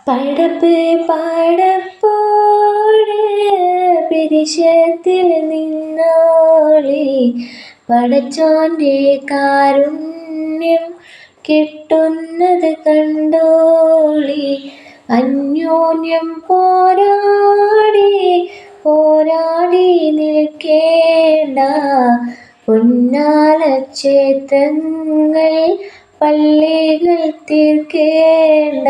പടപ്പ് പടപ്പോട് പിരിശത്തിൽ നിന്നോളി, പടച്ചോൻ്റെ കാരുണ്യം കിട്ടുന്നത് കണ്ടോളി. അന്യോന്യം പോരാടി പോരാടി നിൽക്കേണ്ട പൊന്നാല ക്ഷേത്രങ്ങൾ പള്ളികൾ തീർക്കേണ്ട.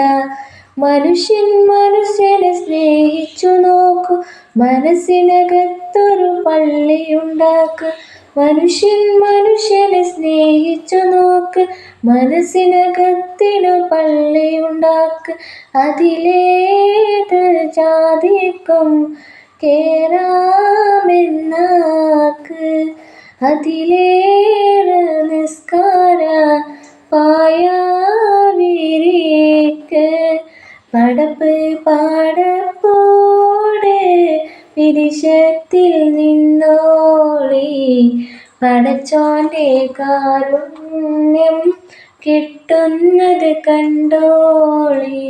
മനുഷ്യൻ മനുഷ്യനെ സ്നേഹിച്ചു നോക്കൂ, മനസ്സിനകത്തൊരു പള്ളിയുണ്ടാക്കുക. മനുഷ്യൻ മനുഷ്യനെ സ്നേഹിച്ചു നോക്ക്, മനസ്സിനകത്തിനു പള്ളിയുണ്ടാക്കുക. അതിലേത് ജാതിക്കും കേറാമെന്നാക്ക്, അതിലേറെ നിസ്കാര പായാവിരിക്ക്. പടപ്പ് പടപ്പോടെ പിരിശത്തിൽ നിന്നോളി, പടച്ചോൻ്റെ കാരുണ്യം കിട്ടുന്നത് കണ്ടോളി.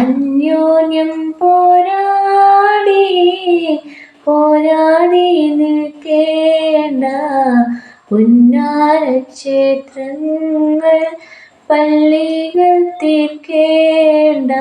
അന്യോന്യം പോരാടി പോരാടി നിൽക്കേണ്ട പുന്നാര ക്ഷേത്രങ്ങൾ പള്ളികൾ തീർക്കേണ്ട.